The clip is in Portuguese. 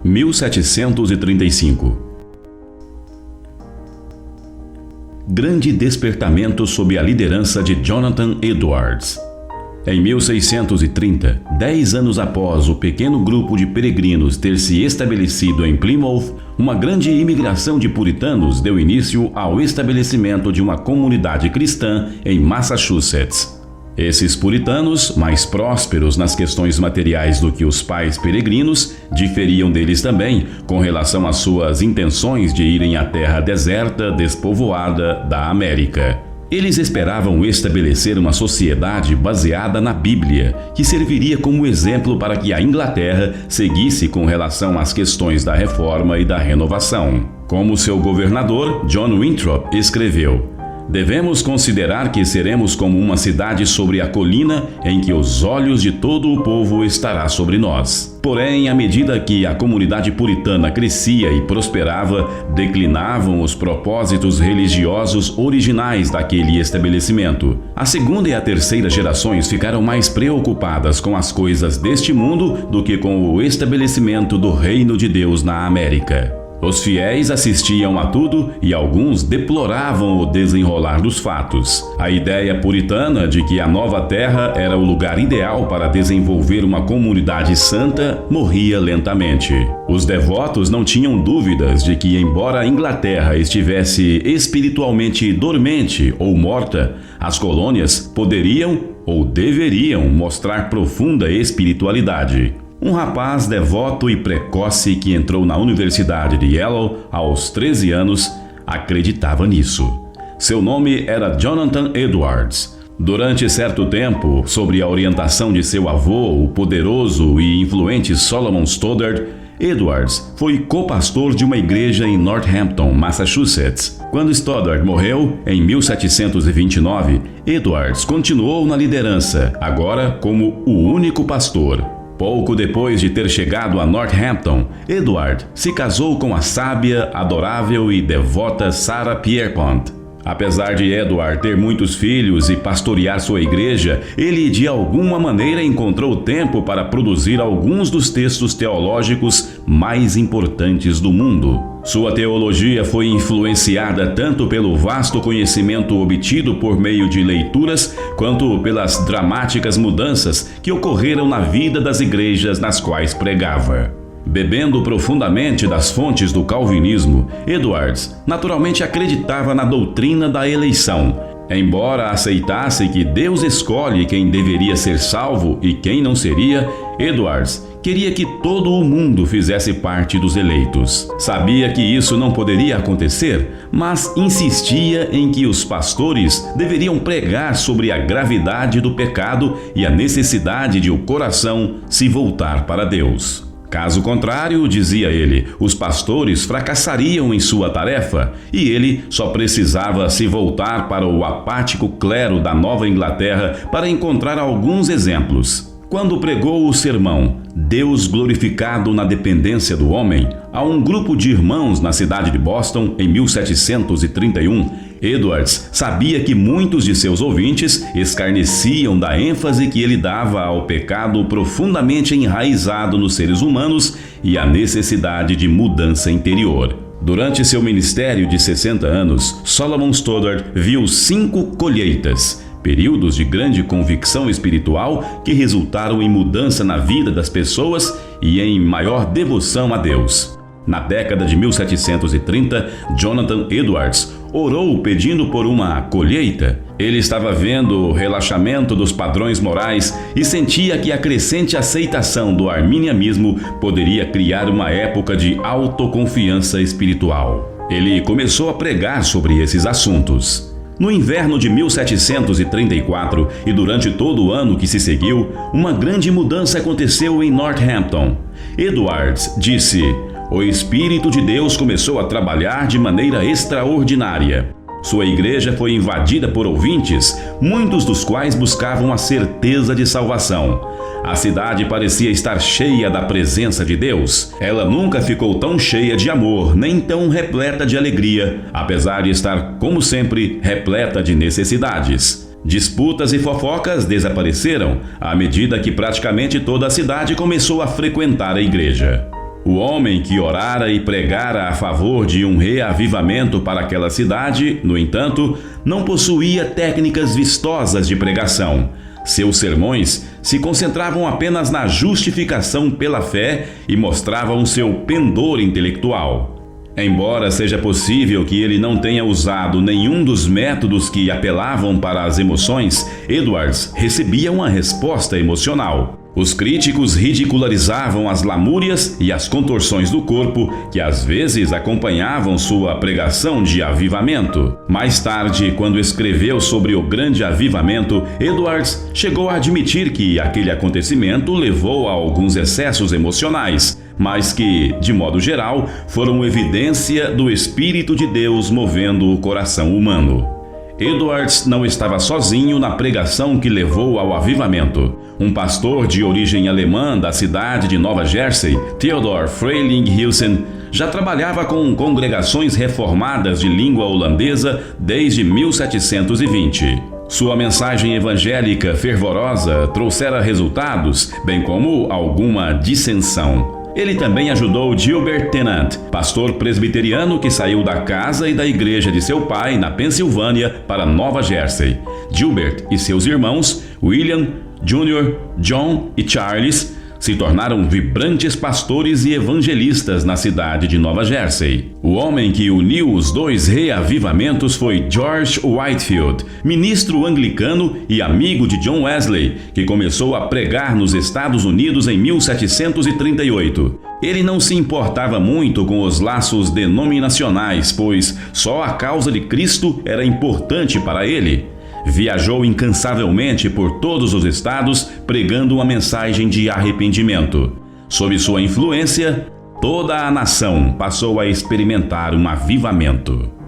1735. Grande despertamento sob a liderança de Jonathan Edwards. Em 1630, 10 anos após o pequeno grupo de peregrinos ter se estabelecido em Plymouth, uma grande imigração de puritanos deu início ao estabelecimento de uma comunidade cristã em Massachusetts. Esses puritanos, mais prósperos nas questões materiais do que os pais peregrinos, diferiam deles também com relação às suas intenções de irem à terra deserta, despovoada da América. Eles esperavam estabelecer uma sociedade baseada na Bíblia, que serviria como exemplo para que a Inglaterra seguisse com relação às questões da reforma e da renovação. Como seu governador, John Winthrop, escreveu: "Devemos considerar que seremos como uma cidade sobre a colina em que os olhos de todo o povo estará sobre nós." Porém, à medida que a comunidade puritana crescia e prosperava, declinavam os propósitos religiosos originais daquele estabelecimento. A segunda e a terceira gerações ficaram mais preocupadas com as coisas deste mundo do que com o estabelecimento do reino de Deus na América. Os fiéis assistiam a tudo e alguns deploravam o desenrolar dos fatos. A ideia puritana de que a nova terra era o lugar ideal para desenvolver uma comunidade santa morria lentamente. Os devotos não tinham dúvidas de que, embora a Inglaterra estivesse espiritualmente dormente ou morta, as colônias poderiam ou deveriam mostrar profunda espiritualidade. Um rapaz devoto e precoce que entrou na Universidade de Yale aos 13 anos acreditava nisso. Seu nome era Jonathan Edwards. Durante certo tempo, sob a orientação de seu avô, o poderoso e influente Solomon Stoddard, Edwards foi co-pastor de uma igreja em Northampton, Massachusetts. Quando Stoddard morreu, em 1729, Edwards continuou na liderança, agora como o único pastor. Pouco depois de ter chegado a Northampton, Edward se casou com a sábia, adorável e devota Sarah Pierpont. Apesar de Edward ter muitos filhos e pastorear sua igreja, ele de alguma maneira encontrou tempo para produzir alguns dos textos teológicos mais importantes do mundo. Sua teologia foi influenciada tanto pelo vasto conhecimento obtido por meio de leituras, quanto pelas dramáticas mudanças que ocorreram na vida das igrejas nas quais pregava. Bebendo profundamente das fontes do calvinismo, Edwards naturalmente acreditava na doutrina da eleição. Embora aceitasse que Deus escolhe quem deveria ser salvo e quem não seria, Edwards queria que todo o mundo fizesse parte dos eleitos. Sabia que isso não poderia acontecer, mas insistia em que os pastores deveriam pregar sobre a gravidade do pecado e a necessidade de o coração se voltar para Deus. Caso contrário, dizia ele, os pastores fracassariam em sua tarefa e ele só precisava se voltar para o apático clero da Nova Inglaterra para encontrar alguns exemplos. Quando pregou o sermão "Deus glorificado na dependência do homem" a um grupo de irmãos na cidade de Boston em 1731, Edwards sabia que muitos de seus ouvintes escarneciam da ênfase que ele dava ao pecado profundamente enraizado nos seres humanos e à necessidade de mudança interior. Durante seu ministério de 60 anos, Solomon Stoddard viu 5 colheitas, períodos de grande convicção espiritual que resultaram em mudança na vida das pessoas e em maior devoção a Deus. Na década de 1730, Jonathan Edwards orou pedindo por uma colheita. Ele estava vendo o relaxamento dos padrões morais e sentia que a crescente aceitação do arminianismo poderia criar uma época de autoconfiança espiritual. Ele começou a pregar sobre esses assuntos. No inverno de 1734 e durante todo o ano que se seguiu, uma grande mudança aconteceu em Northampton. Edwards disse: "O Espírito de Deus começou a trabalhar de maneira extraordinária. Sua igreja foi invadida por ouvintes, muitos dos quais buscavam a certeza de salvação. A cidade parecia estar cheia da presença de Deus. Ela nunca ficou tão cheia de amor, nem tão repleta de alegria, apesar de estar, como sempre, repleta de necessidades. Disputas e fofocas desapareceram à medida que praticamente toda a cidade começou a frequentar a igreja." O homem que orara e pregara a favor de um reavivamento para aquela cidade, no entanto, não possuía técnicas vistosas de pregação. Seus sermões se concentravam apenas na justificação pela fé e mostravam seu pendor intelectual. Embora seja possível que ele não tenha usado nenhum dos métodos que apelavam para as emoções, Edwards recebia uma resposta emocional. Os críticos ridicularizavam as lamúrias e as contorções do corpo que às vezes acompanhavam sua pregação de avivamento. Mais tarde, quando escreveu sobre o grande avivamento, Edwards chegou a admitir que aquele acontecimento levou a alguns excessos emocionais, mas que, de modo geral, foram evidência do Espírito de Deus movendo o coração humano. Edwards não estava sozinho na pregação que levou ao avivamento. Um pastor de origem alemã da cidade de Nova Jersey, Theodor Frelinghuysen, já trabalhava com congregações reformadas de língua holandesa desde 1720. Sua mensagem evangélica fervorosa trouxera resultados, bem como alguma dissensão. Ele também ajudou Gilbert Tennant, pastor presbiteriano que saiu da casa e da igreja de seu pai na Pensilvânia para Nova Jersey. Gilbert e seus irmãos, William, Jr., John e Charles, se tornaram vibrantes pastores e evangelistas na cidade de Nova Jersey. O homem que uniu os dois reavivamentos foi George Whitefield, ministro anglicano e amigo de John Wesley, que começou a pregar nos Estados Unidos em 1738. Ele não se importava muito com os laços denominacionais, pois só a causa de Cristo era importante para ele. Viajou incansavelmente por todos os estados pregando uma mensagem de arrependimento. Sob sua influência, toda a nação passou a experimentar um avivamento.